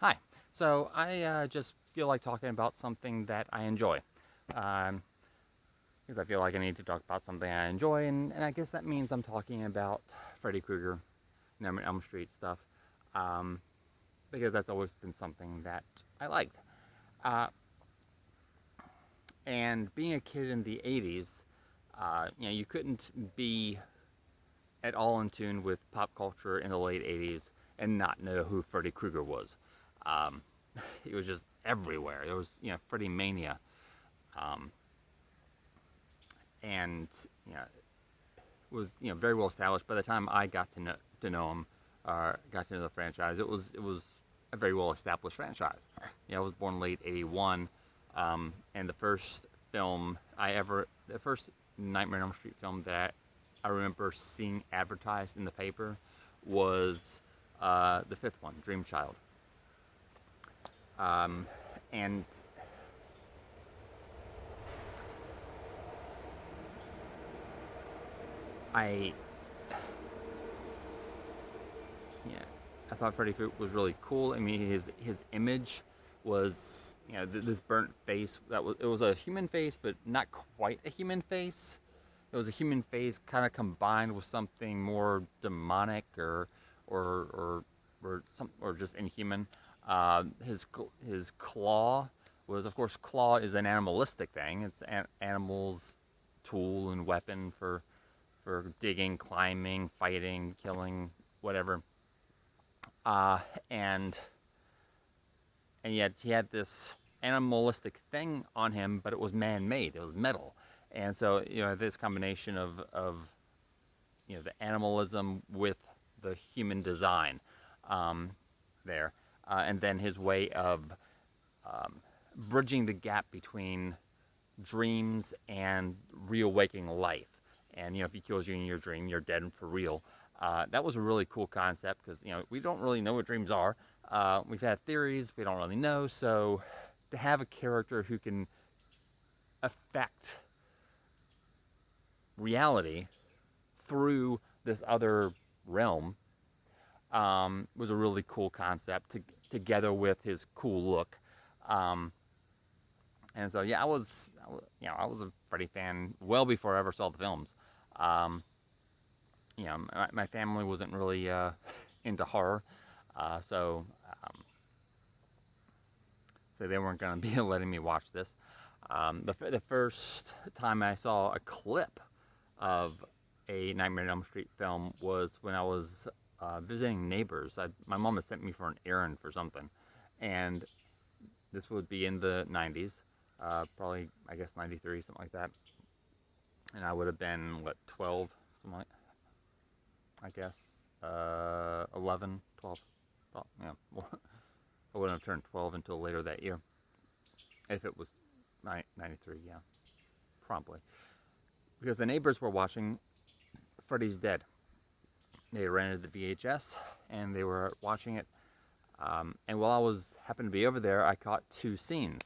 Hi. So I just feel like talking about something that I enjoy. Um, because I feel like I need to talk about something I enjoy, and I guess that means I'm talking about Freddy Krueger, Elm Street stuff, um, because that's always been something that I liked. Uh, and being a kid in the '80s, you couldn't be at all in tune with pop culture in the late '80s and not know who Freddy Krueger was. Um, he was just everywhere. There was, Freddy Mania. Um, and you know, was very well established by the time I got to know him, got to know the franchise. It was a very well established franchise. I was born late '81, and the first Nightmare on Elm Street film that I remember seeing advertised in the paper was the fifth one, Dream Child. And I Yeah, I thought Freddy was really cool. I mean, his image was this burnt face it was a human face, but not quite a human face. It was a human face kind of combined with something more demonic or or or just inhuman. His claw was, of course, claw is an animalistic thing. It's an animal's tool and weapon for digging, climbing, fighting, killing, whatever. uh, and and yet he had this animalistic thing on him, but it was man-made. It was metal, and so this combination of the animalism with the human design um, there, and then his way of um, bridging the gap between dreams and reawakening life. And if he kills you in your dream, you're dead for real. That was a really cool concept because we don't really know what dreams are. We've had theories, we don't really know. So to have a character who can affect reality through this other realm was a really cool concept. Together with his cool look. Um, and so yeah, I was a Freddy fan well before I ever saw the films. Um, my family wasn't really into horror, uh, so um, so they weren't going to be letting me watch this. The first time I saw a clip of a Nightmare on Elm Street film was when I was visiting neighbors. My mom had sent me for an errand for something, and this would be in the '90s, probably I guess '93, something like that. And I would have been what, 12, something like, I guess 11, 12. Well, yeah, well, I wouldn't have turned 12 until later that year. If it was 93, yeah, probably. Because the neighbors were watching Freddy's Dead. They rented the VHS and they were watching it. And while I happened to be over there, I caught two scenes.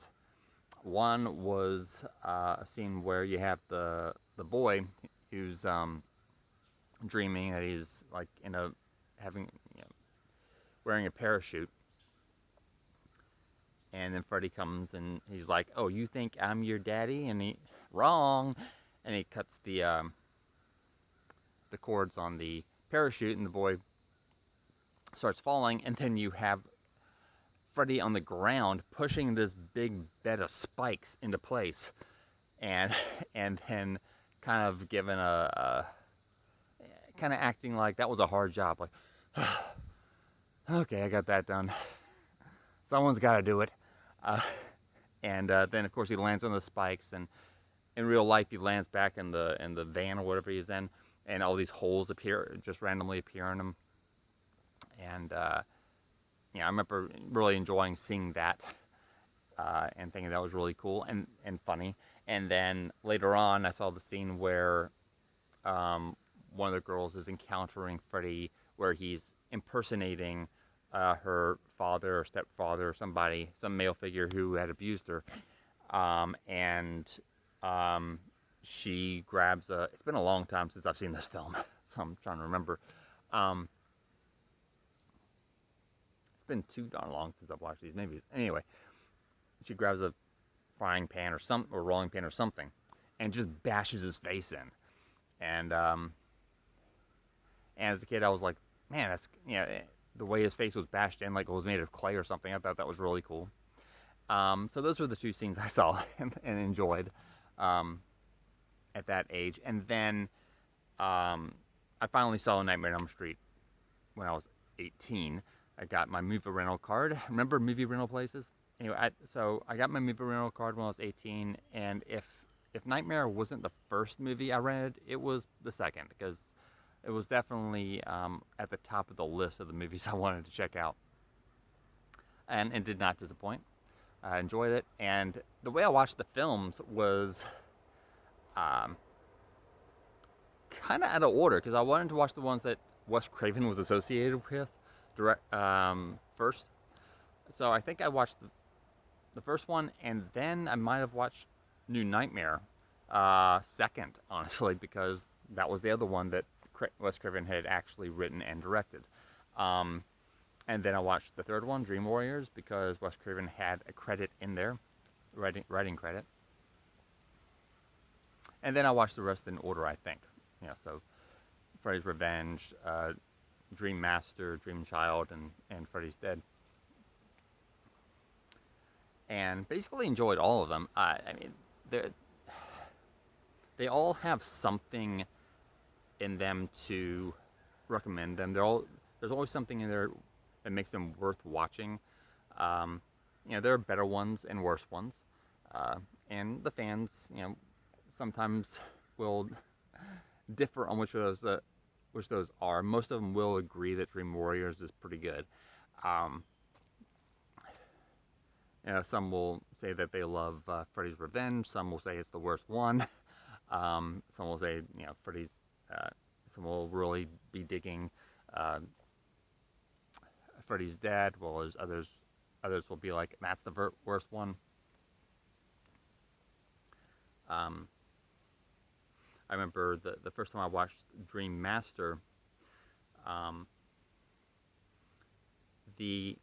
One was a scene where you have the boy who's dreaming that he's like having wearing a parachute, and then Freddy comes and he's like, "Oh, you think I'm your daddy?" And he wrong, and he cuts the cords on the parachute, and the boy starts falling, and then you have Freddy on the ground pushing this big bed of spikes into place, and and then kind of giving a kind of acting like that was a hard job, like, okay, I got that done. Someone's got to do it. Uh, and then of course he lands on the spikes, and in real life he lands back in the van or whatever he's in, and all these holes just randomly appear in him. And I remember really enjoying seeing that, and thinking that was really cool and funny. And then later on, I saw the scene where um, one of the girls is encountering Freddy, where he's impersonating her father or stepfather or somebody, some male figure who had abused her. And she grabs a. It's been a long time since I've seen this film, so I'm trying to remember. Um, been too darn long since I've watched these movies. Anyway, she grabs a frying pan or rolling pin or something, and just bashes his face in. And and as a kid, I was like, man, that's the way his face was bashed in, like it was made of clay or something. I thought that was really cool. So those were the two scenes I saw and enjoyed at that age. And then I finally saw Nightmare on Elm Street when I was 18. I got my movie rental card. Remember movie rental places? Anyway, so I got my movie rental card when I was 18, and if Nightmare wasn't the first movie I rented, it was the second, because it was definitely at the top of the list of the movies I wanted to check out, and it did not disappoint. I enjoyed it, and the way I watched the films was um, kind of out of order, because I wanted to watch the ones that Wes Craven was associated with first. So I think I watched the first one, and then I might have watched New Nightmare second, honestly, because that was the other one that Wes Craven had actually written and directed. And then I watched the third one, Dream Warriors, because Wes Craven had a credit in there, writing credit. And then I watched the rest in order, I think. So Freddy's Revenge, Dream Master, Dream Child, and Freddy's Dead. And basically enjoyed all of them. I mean, they all have something in them to recommend them. There's always something in there that makes them worth watching. There are better ones and worse ones, and the fans, sometimes will differ on which of those are. Most of them will agree that Dream Warriors is pretty good. Some will say that they love Freddy's Revenge. Some will say it's the worst one. Some will say, Freddy's. Some will really be digging Freddy's Dead, while others will be like, that's the worst one. I remember the first time I watched Dream Master, the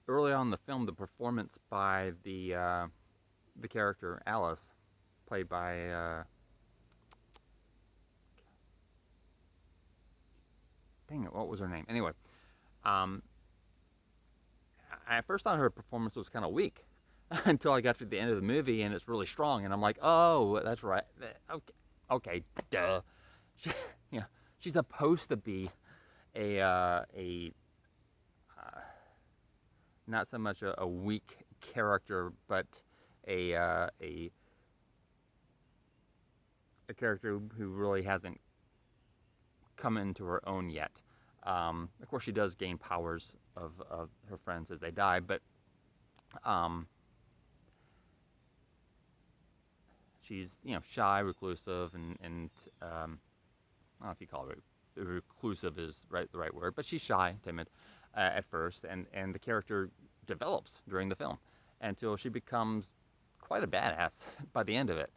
early on in the film, the performance by the character Alice, played by dang it, what was her name? Anyway, I first thought her performance was kind of weak until I got to the end of the movie, and it's really strong, and I'm like, oh, that's right. Okay, duh. She, she's supposed to be a not so much a weak character, but a character who really hasn't come into her own yet. Of course, she does gain powers of her friends as they die, but she's shy, reclusive, and I don't know if you call it reclusive is the right word, but she's shy, timid at first, and the character develops during the film until she becomes quite a badass by the end of it.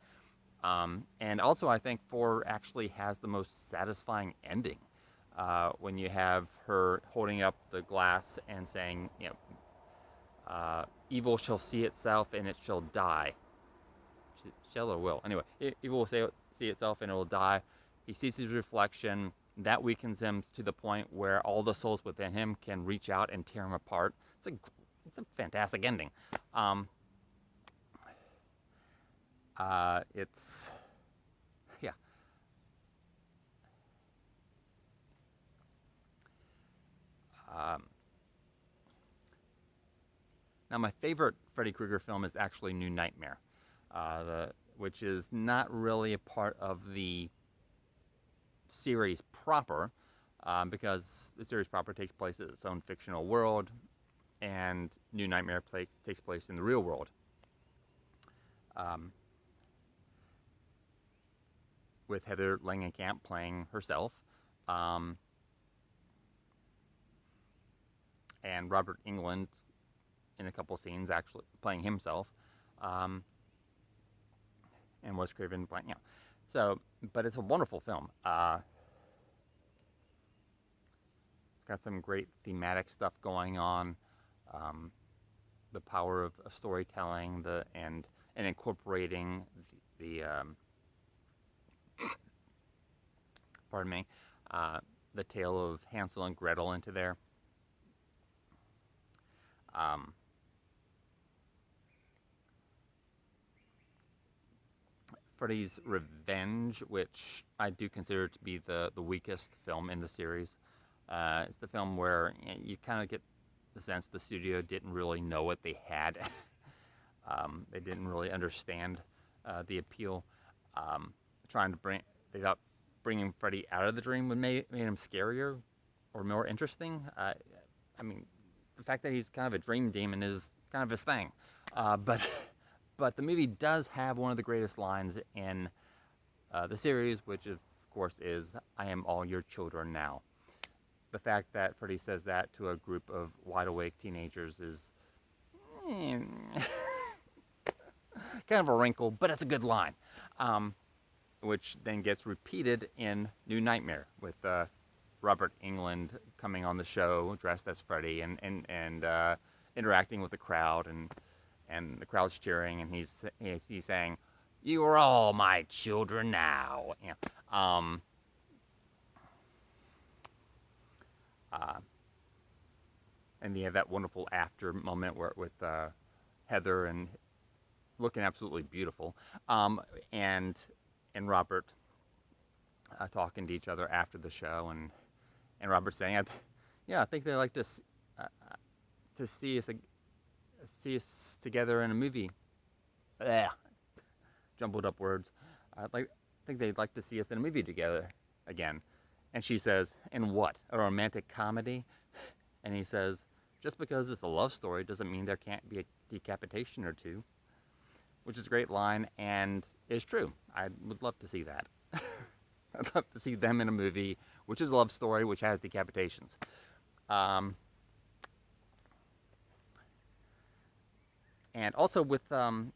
And also, I think 4 actually has the most satisfying ending when you have her holding up the glass and saying, evil shall see itself and it shall die. Shall or will? Anyway, evil will see itself and it will die. He sees his reflection. That weakens him to the point where all the souls within him can reach out and tear him apart. It's a fantastic ending. It's, yeah. Now, my favorite Freddy Krueger film is actually New Nightmare, which is not really a part of the series proper, because the series proper takes place in its own fictional world, and New Nightmare takes place in the real world. With Heather Langenkamp playing herself, and Robert Englund in a couple scenes actually playing himself, and Wes Craven playing, So, but it's a wonderful film. It's got some great thematic stuff going on. The power of storytelling, and incorporating pardon me, the tale of Hansel and Gretel into there. Um, Freddy's Revenge, which I do consider to be the weakest film in the series. It's the film where you kind of get the sense the studio didn't really know what they had. They didn't really understand the appeal. Trying to they thought bringing Freddy out of the dream would made him scarier or more interesting. I mean, the fact that he's kind of a dream demon is kind of his thing. But but the movie does have one of the greatest lines in the series, which of course is, "I am all your children now." The fact that Freddy says that to a group of wide-awake teenagers is kind of a wrinkle, but it's a good line, which then gets repeated in New Nightmare with Robert Englund coming on the show dressed as Freddy and interacting with the crowd, and the crowd's cheering, and he's saying, "You are all my children now." You know, and you have that wonderful after moment with Heather and looking absolutely beautiful, and Robert talking to each other after the show, and Robert saying, "Yeah, I think they like to see us together in a movie." Jumbled up words. I think they'd like to see us in a movie together again. And she says, "In what? A romantic comedy?" And he says, "Just because it's a love story doesn't mean there can't be a decapitation or two." Which is a great line, and is true. I would love to see that. I'd love to see them in a movie, which is a love story, which has decapitations. And also with, some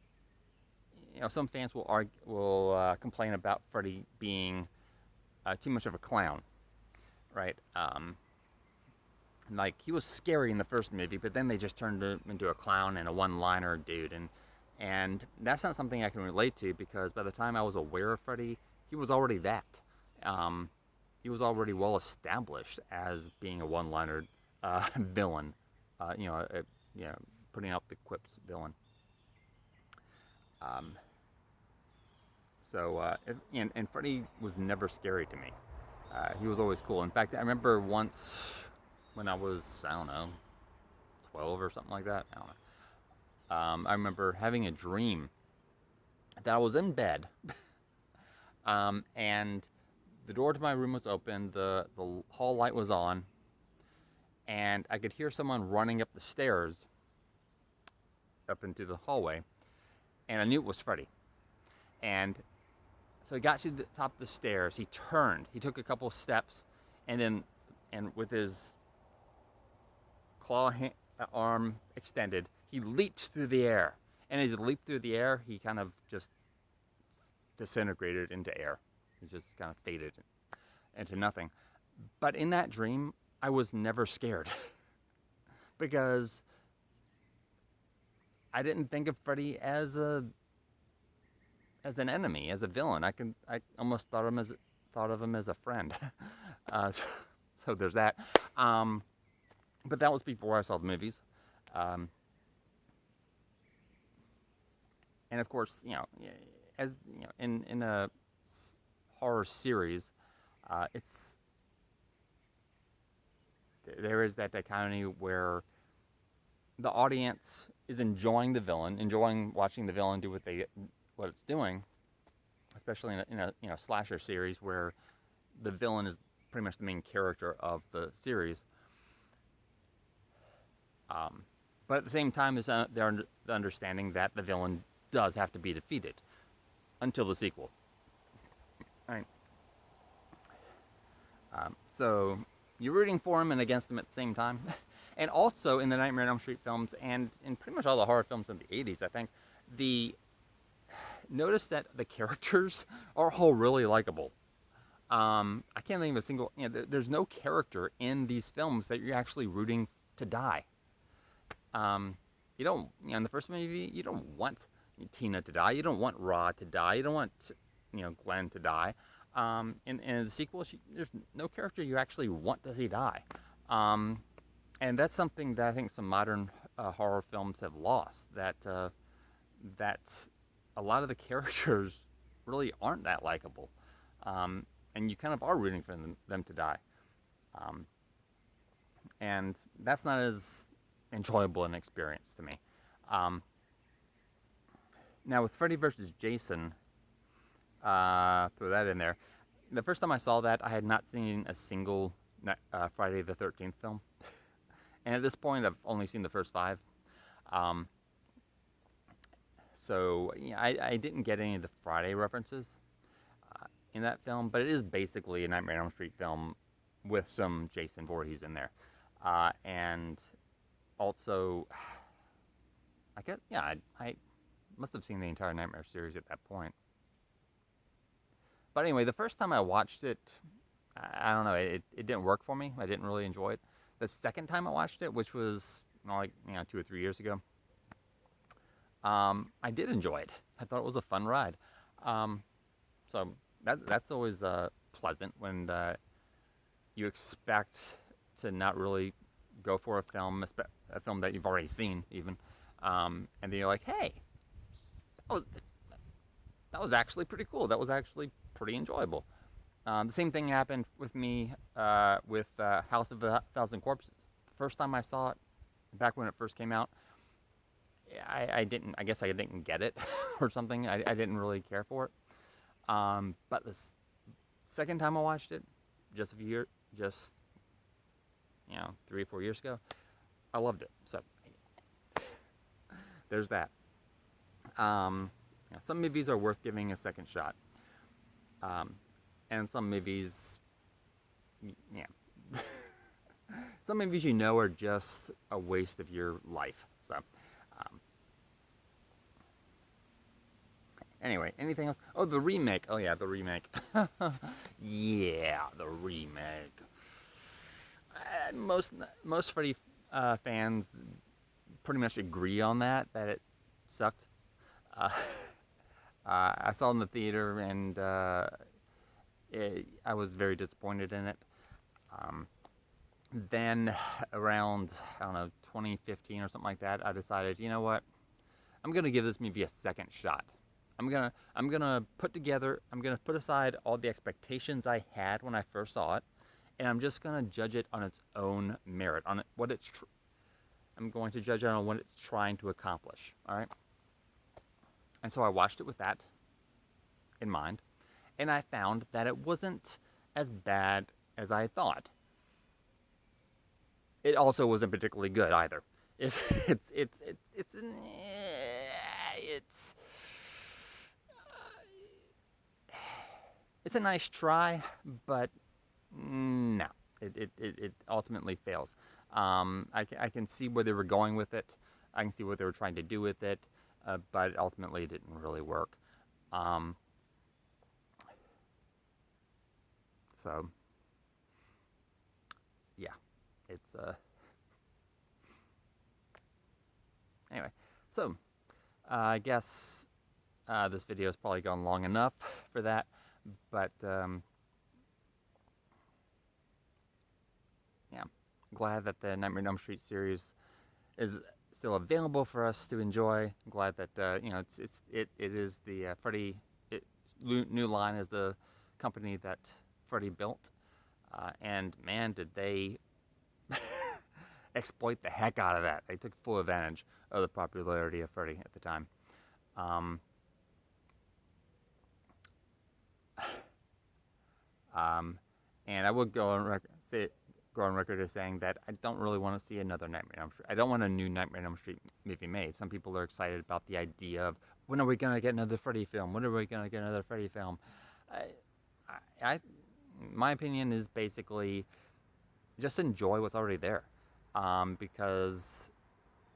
fans will complain about Freddy being too much of a clown, right? Like, he was scary in the first movie, but then they just turned him into a clown and a one-liner dude, and that's not something I can relate to, because by the time I was aware of Freddy, he was already that. He was already well established as being a one-liner villain, putting out the quips villain. And Freddy was never scary to me. He was always cool. In fact, I remember once when I was, I don't know, 12 or something like that. I don't know. I remember having a dream that I was in bed, and the door to my room was open, the hall light was on, and I could hear someone running up the stairs up into the hallway, and I knew it was Freddy. And so he got to the top of the stairs, he turned, he took a couple steps, and with his arm extended, he leaped through the air. And as he leaped through the air, he kind of just disintegrated into air. He just kind of faded into nothing. But in that dream, I was never scared because I didn't think of Freddy as an enemy, as a villain. I almost thought of him as a friend. So there's that. But that was before I saw the movies. And of course, as in a horror series, there is that dichotomy where the audience is enjoying the villain, enjoying watching the villain do what it's doing, especially in a slasher series where the villain is pretty much the main character of the series. But at the same time, is the understanding that the villain does have to be defeated until the sequel. All right. So you're rooting for him and against him at the same time. And also in the Nightmare on Elm Street films, and in pretty much all the horror films in the 80s, I think, notice that the characters are all really likable. I can't think of a single. There's no character in these films that you're actually rooting to die. Um, you don't. In the first movie, you don't want Tina to die. You don't want Rod to die. You don't want Glenn to die. In the sequel, there's no character you actually want to see die. Um, and that's something that I think some modern horror films have lost. That a lot of the characters really aren't that likable, and you kind of are rooting for them to die, um, and that's not as enjoyable an experience to me. Um, Now with Freddy versus Jason, throw that in there. The first time I saw that, I had not seen a single Friday the 13th film, and at this point, I've only seen the first five. Um, So I didn't get any of the Friday references in that film, but it is basically a Nightmare on Elm Street film with some Jason Voorhees in there, and also I guess I must have seen the entire Nightmare series at that point. But anyway, the first time I watched it, I don't know, it didn't work for me. I didn't really enjoy it. The second time I watched it, which was 2 or 3 years ago, I did enjoy it. I thought it was a fun ride. Um, so that's always pleasant when you expect to not really go for a film that you've already seen, even, and then you're like, hey, that was, that was actually pretty cool. That was actually pretty enjoyable. The same thing happened with me with House of a Thousand Corpses. The first time I saw it, back when it first came out, I didn't. I guess I didn't get it or something. I didn't really care for it. But the second time I watched it, just 3 or 4 years ago, I loved it. So there's that. Some movies are worth giving a second shot, and some movies, yeah, some movies are just a waste of your life. So. Anyway, anything else? Oh, the remake. Oh yeah, the remake. Yeah, the remake. Most Freddy fans pretty much agree on that it sucked. Uh, I saw it in the theater and I was very disappointed in it. Then around, I don't know, 2015 or something like that, I decided, you know what? I'm gonna give this movie a second shot. I'm gonna put aside all the expectations I had when I first saw it, and I'm just gonna judge it on its own merit, on what I'm going to judge it on what it's trying to accomplish. All right. And so I watched it with that in mind, and I found that it wasn't as bad as I thought. It also wasn't particularly good either. It's it's it's it's it's it's it's a nice try, but no, it ultimately fails. I can see where they were going with it. I can see what they were trying to do with it, but ultimately it didn't really work. Um, so, yeah, it's anyway. So, I guess this video has probably gone long enough for that, but yeah, glad that the Nightmare on Elm Street series is still available for us to enjoy. I'm glad that it is the Freddy New Line is the company that Freddy built, and man, did they exploit the heck out of that. They took full advantage of the popularity of Freddy at the time. Um, um, and I would go on record as saying that I don't really want to see another Nightmare on Elm Street. I don't want a new Nightmare on Elm Street movie made. Some people are excited about the idea of, when are we going to get another Freddy film? When are we going to get another Freddy film? My opinion is basically just enjoy what's already there, because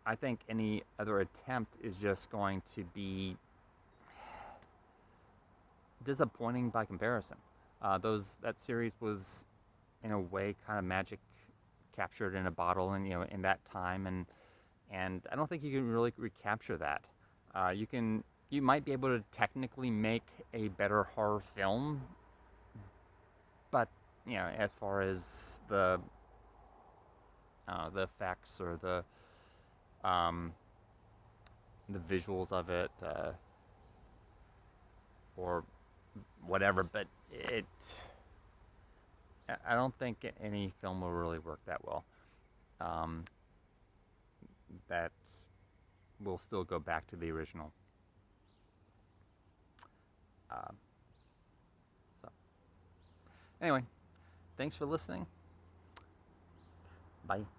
I think any other attempt is just going to be disappointing by comparison. That series was, in a way, kind of magic captured in a bottle, and in that time, and I don't think you can really recapture that. You might be able to technically make a better horror film, but as far as the effects or um, the visuals of it, or whatever, but I don't think any film will really work that well. Um, that will still go back to the original. Uh, so anyway, thanks for listening. Bye.